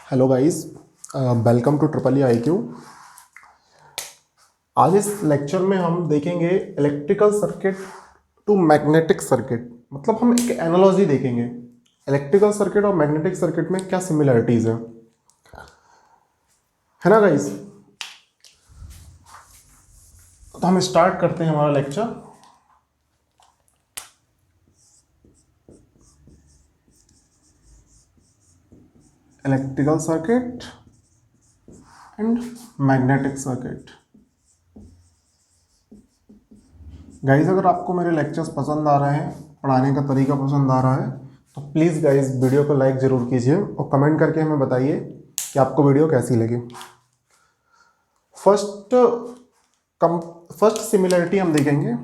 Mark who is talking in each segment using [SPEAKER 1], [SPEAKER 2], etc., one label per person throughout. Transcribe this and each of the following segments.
[SPEAKER 1] Hello guys, welcome to triple I Q. आज इस lecture में हम देखेंगे electrical circuit to magnetic circuit. मतलब हम एक एनालॉजी देखेंगे इलेक्ट्रिकल सर्किट और मैग्नेटिक सर्किट में क्या सिमिलरिटीज है ना गाइस। तो हम स्टार्ट करते हैं हमारा lecture. Electrical circuit and magnetic circuit. Guys, अगर आपको मेरे लेक्चर्स पसंद आ रहे हैं, पढ़ाने का तरीका पसंद आ रहा है, तो प्लीज़ गाइज वीडियो को लाइक ज़रूर कीजिए और कमेंट करके हमें बताइए कि आपको वीडियो कैसी लगी। फर्स्ट सिमिलरिटी हम देखेंगे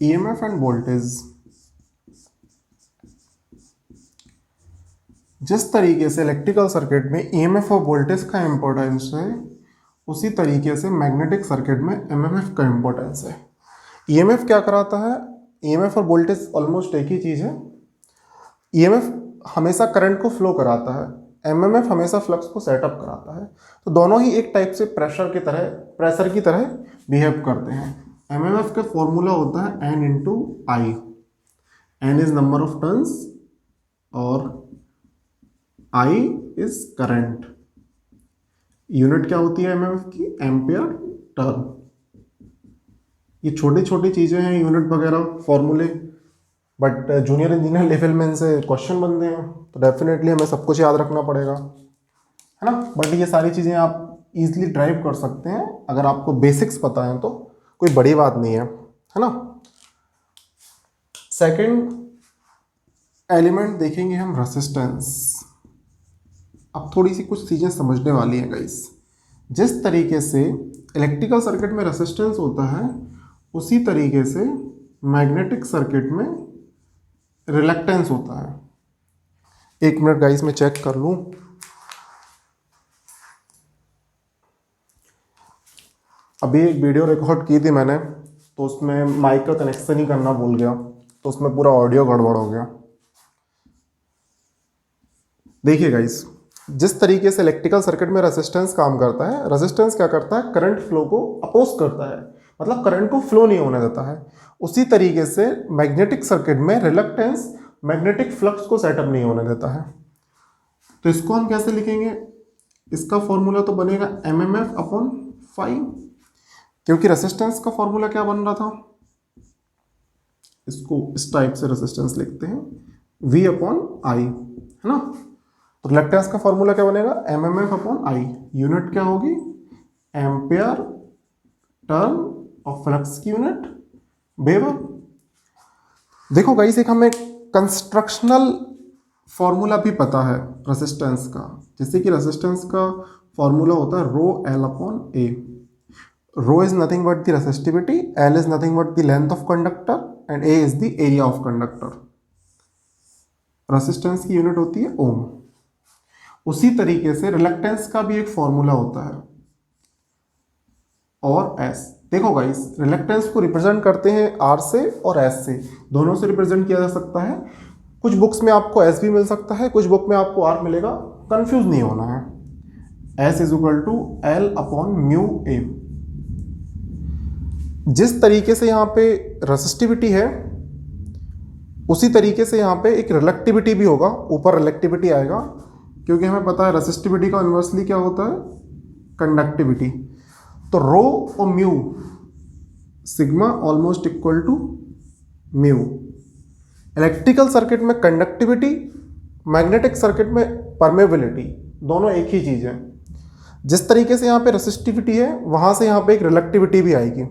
[SPEAKER 1] ईएमएफ एंड वोल्टेज। जिस तरीके से इलेक्ट्रिकल सर्किट में ईएमएफ और वोल्टेज का इंपॉर्टेंस है, उसी तरीके से मैग्नेटिक सर्किट में एमएमएफ का इंपॉर्टेंस है। ईएमएफ क्या कराता है? ईएमएफ और वोल्टेज ऑलमोस्ट एक ही चीज़ है। ईएमएफ हमेशा करंट को फ्लो कराता है, एमएमएफ हमेशा फ्लक्स को सेटअप कराता है। तो दोनों ही एक टाइप से प्रेशर की तरह बिहेव करते हैं। एमएमएफ का फॉर्मूला होता है N into I. N is number of turns और I इज करंट। यूनिट क्या होती है एमएमएफ की? Ampere turn. ये छोटी छोटी चीज़ें हैं, यूनिट वगैरह फॉर्मूले, बट जूनियर इंजीनियर लेवल में इनसे क्वेश्चन बनते हैं, तो डेफिनेटली हमें सब कुछ याद रखना पड़ेगा, है ना। बट ये सारी चीज़ें आप इजीली ड्राइव कर सकते हैं अगर आपको बेसिक्स पता है, तो कोई बड़ी बात नहीं है ना। सेकंड एलिमेंट देखेंगे हम, रेजिस्टेंस। अब थोड़ी सी कुछ चीज़ें समझने वाली हैं गाइस। जिस तरीके से इलेक्ट्रिकल सर्किट में रेजिस्टेंस होता है, उसी तरीके से मैग्नेटिक सर्किट में रिलक्टेंस होता है। एक मिनट गाइस, मैं चेक कर लूं। अभी एक वीडियो रिकॉर्ड की थी मैंने, तो उसमें माइक का कनेक्शन ही करना भूल गया, तो उसमें पूरा ऑडियो गड़बड़ हो गया। देखिए गाइस, जिस तरीके से इलेक्ट्रिकल सर्किट में रेजिस्टेंस काम करता है, रेजिस्टेंस क्या करता है? करंट फ्लो को अपोज करता है, मतलब करंट को फ्लो नहीं होने देता है। उसी तरीके से मैग्नेटिक सर्किट में रिलक्टेंस मैग्नेटिक फ्लक्स को सेटअप नहीं होने देता है। तो इसको हम कैसे लिखेंगे? इसका फॉर्मूला तो बनेगा एमएमएफ अपॉन फाई, क्योंकि रेजिस्टेंस का फॉर्मूला क्या बन रहा था? इसको इस टाइप से रेजिस्टेंस लिखते हैं, V अपॉन आई, है ना। तो रिलक्टेंस का फॉर्मूला क्या बनेगा? MMF upon I. यूनिट क्या होगी? एम्पियर टर्न, और फ्लक्स की यूनिट वेबर। देखो गाइस, एक हमें कंस्ट्रक्शनल फॉर्मूला भी पता है रेजिस्टेंस का। जैसे कि रेजिस्टेंस का फॉर्मूला होता है rho L upon A. Rho is nothing but the resistivity, L is nothing but the length of conductor, and A is the area of conductor. Resistance की यूनिट होती है ओम। उसी तरीके से रिलक्टेंस का भी एक फॉर्मूला होता है, और एस। देखो गाइस, रिलक्टेंस को रिप्रेजेंट करते हैं आर से और एस से, दोनों से रिप्रेजेंट किया जा सकता है। कुछ बुक्स में आपको एस भी मिल सकता है, कुछ बुक में आपको आर मिलेगा, कंफ्यूज नहीं होना है। S is equal to L upon mu A. जिस तरीके से यहाँ पे रेसिस्टिविटी है, उसी तरीके से यहाँ पे एक रिलेक्टिविटी भी होगा। ऊपर रिलेक्टिविटी आएगा, क्योंकि हमें पता है रेसिस्टिविटी का इन्वर्सली क्या होता है? कंडक्टिविटी। तो रो और mu, sigma almost equal to mu. Electrical circuit में कंडक्टिविटी, मैग्नेटिक सर्किट में परमेबिलिटी, दोनों एक ही चीज़ है। जिस तरीके से यहाँ पे रेसिस्टिविटी है, वहाँ से यहाँ पे एक रिलेक्टिविटी भी आएगी।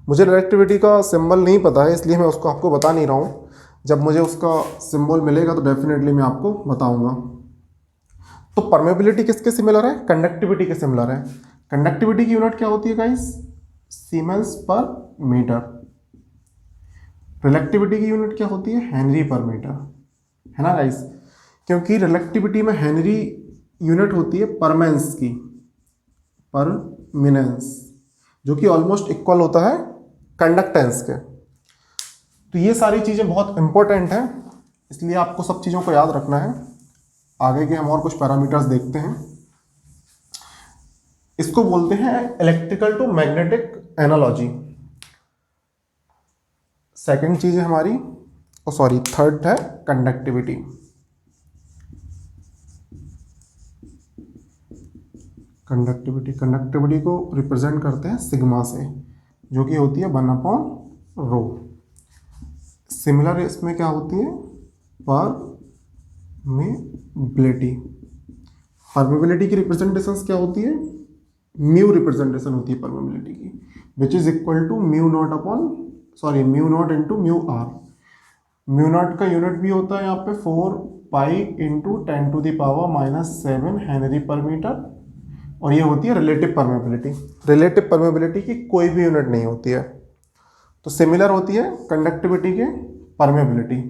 [SPEAKER 1] मुझे रिलेक्टिविटी का सिंबल नहीं पता है, इसलिए मैं उसको आपको बता नहीं रहा हूँ। जब मुझे उसका सिंबल मिलेगा तो डेफिनेटली मैं आपको बताऊँगा। तो परमेबिलिटी किसके सिमिलर है? कंडक्टिविटी के सिमिलर है। कंडक्टिविटी की यूनिट क्या होती है गाइस? सीमेंस पर मीटर। रिलेक्टिविटी की यूनिट क्या होती है? हेनरी पर मीटर, है ना गाइस। क्योंकि रिलेक्टिविटी में हेनरी यूनिट होती है परमेंस की, परमिनेंस, जो कि ऑलमोस्ट इक्वल होता है कंडक्टेंस के। तो ये सारी चीज़ें बहुत इंपॉर्टेंट हैं, इसलिए आपको सब चीज़ों को याद रखना है। आगे के हम और कुछ पैरामीटर्स देखते हैं। इसको बोलते हैं electrical to magnetic analogy. Second चीज है हमारी, सॉरी थर्ड है कंडक्टिविटी। कंडक्टिविटी को रिप्रेजेंट करते हैं सिग्मा से, जो कि होती है 1/ρ। सिमिलर इसमें क्या होती है, परमेबिलिटी। परमेबिलिटी की रिप्रेजेंटेशन क्या होती है, म्यू रिप्रेजेंटेशन होती है परमेबिलिटी की, which is equal to mu not into mu r. Mu not का यूनिट भी होता है यहाँ पे 4 pi into 10⁻⁻7 henry per meter, और ये होती है रिलेटिव परमेबिलिटी। रिलेटिव परमेबिलिटी की कोई भी यूनिट नहीं होती है, तो सिमिलर होती है कंडक्टिविटी के परमेबिलिटी।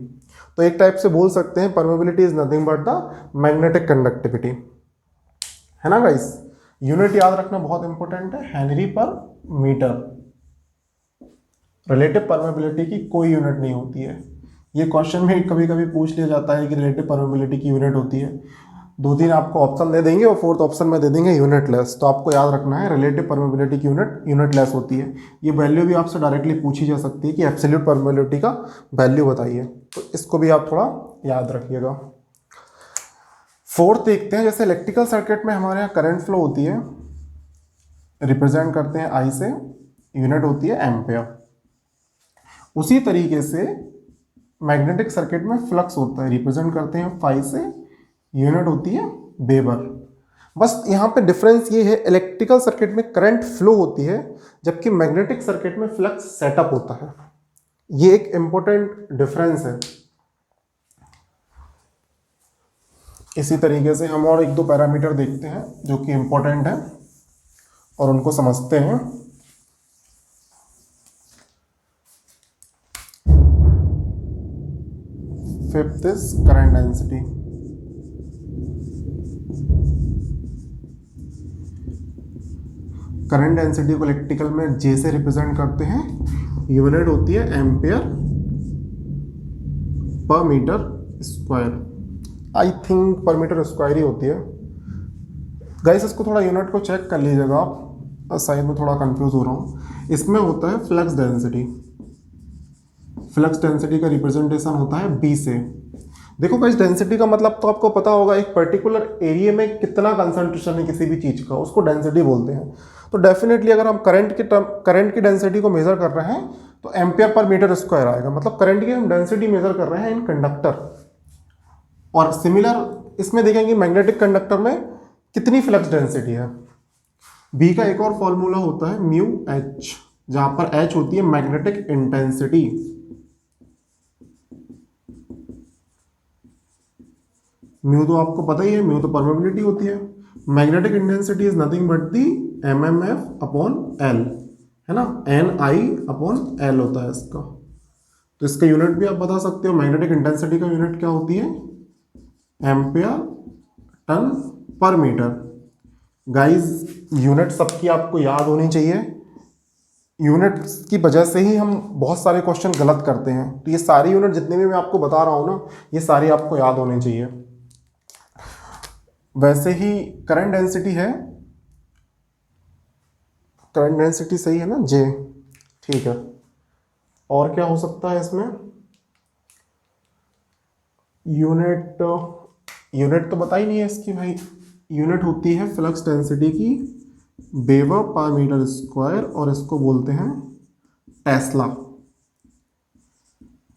[SPEAKER 1] तो एक टाइप से बोल सकते हैं permeability is nothing but the magnetic conductivity, है ना गाइस। यूनिट याद रखना बहुत इंपॉर्टेंट है, Henry per metre. Relative permeability की कोई यूनिट नहीं होती है। ये क्वेश्चन में कभी कभी पूछ लिया जाता है कि रिलेटिव परमेबिलिटी की यूनिट होती है, 2-3 आपको ऑप्शन दे देंगे और फोर्थ ऑप्शन में दे देंगे यूनिटलेस। तो आपको याद रखना है रिलेटिव परमेबिलिटी की यूनिट यूनिटलेस होती है। ये वैल्यू भी आपसे डायरेक्टली पूछी जा सकती है कि एब्सोल्यूट परमेबिलिटी का वैल्यू बताइए, तो इसको भी आप थोड़ा याद रखिएगा। फोर्थ देखते हैं, जैसे इलेक्ट्रिकल सर्किट में हमारे यहाँ करंट फ्लो होती है, रिप्रेजेंट करते हैं आई से, यूनिट होती है एम्पेयर। उसी तरीके से मैग्नेटिक सर्किट में फ्लक्स होता है, रिप्रेजेंट करते हैं फाई से, यूनिट होती है वेबर। बस यहाँ पे डिफरेंस ये है, इलेक्ट्रिकल सर्किट में करंट फ्लो होती है, जबकि मैग्नेटिक सर्किट में फ्लक्स सेटअप होता है। ये एक इंपॉर्टेंट डिफरेंस है। इसी तरीके से हम और 1-2 पैरामीटर देखते हैं जो कि इंपॉर्टेंट है और उनको समझते हैं। Fifth is current density. Current density को इलेक्ट्रिकल में जे से रिप्रेजेंट करते हैं, यूनिट होती है ampere per metre square. I think पर मीटर स्क्वायर ही होती है गाइस। इसको थोड़ा यूनिट को चेक कर लीजिएगा आप, साइड में थोड़ा कंफ्यूज हो रहा हूँ। इसमें होता है फ्लक्स डेंसिटी। फ्लक्स डेंसिटी का रिप्रेजेंटेशन होता है बी से। देखो गाइस, डेंसिटी का मतलब तो आपको पता होगा, एक पर्टिकुलर एरिया में कितना कंसंट्रेशन है किसी भी चीज़ का, उसको डेंसिटी बोलते हैं। तो डेफिनेटली अगर हम करंट की डेंसिटी को मेजर कर रहे हैं तो एम्पियर पर मीटर स्क्वायर आएगा, मतलब करंट की हम डेंसिटी मेजर कर रहे हैं इन कंडक्टर। और सिमिलर इसमें देखेंगे मैग्नेटिक कंडक्टर में कितनी फ्लक्स डेंसिटी है। बी का एक और फॉर्मूला होता है म्यू एच, जहां पर एच होती है मैग्नेटिक इंटेंसिटी। म्यू तो आपको पता ही है, म्यू तो परमेबिलिटी होती है। Magnetic intensity is nothing but the MMF upon L, है ना, NI अपॉन L होता है इसका। तो इसका यूनिट भी आप बता सकते हो। मैग्नेटिक इंटेंसिटी का यूनिट क्या होती है, एम्पियर टन पर मीटर। गाइस, यूनिट सबकी आपको याद होनी चाहिए। यूनिट की वजह से ही हम बहुत सारे क्वेश्चन गलत करते हैं। तो ये सारी यूनिट जितने भी मैं आपको बता रहा हूँ ना, ये सारी आपको याद होनी चाहिए। वैसे ही करंट डेंसिटी है, करंट डेंसिटी सही है ना, जे, ठीक है। और क्या हो सकता है इसमें, यूनिट तो बता ही नहीं है इसकी भाई। यूनिट होती है फ्लक्स डेंसिटी की वेबर पर मीटर स्क्वायर, और इसको बोलते हैं टेस्ला।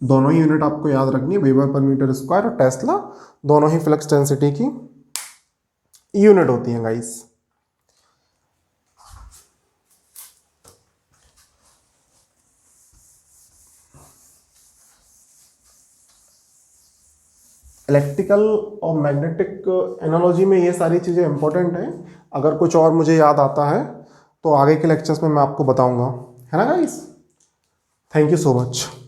[SPEAKER 1] दोनों ही यूनिट आपको याद रखनी है, वेबर पर मीटर स्क्वायर और टेस्ला, दोनों ही फ्लक्स डेंसिटी की यूनिट होती हैं गाइस। इलेक्ट्रिकल और मैग्नेटिक एनालॉजी में ये सारी चीज़ें इंपॉर्टेंट हैं। अगर कुछ और मुझे याद आता है तो आगे के लेक्चर्स में मैं आपको बताऊंगा, है ना guys. Thank you so much.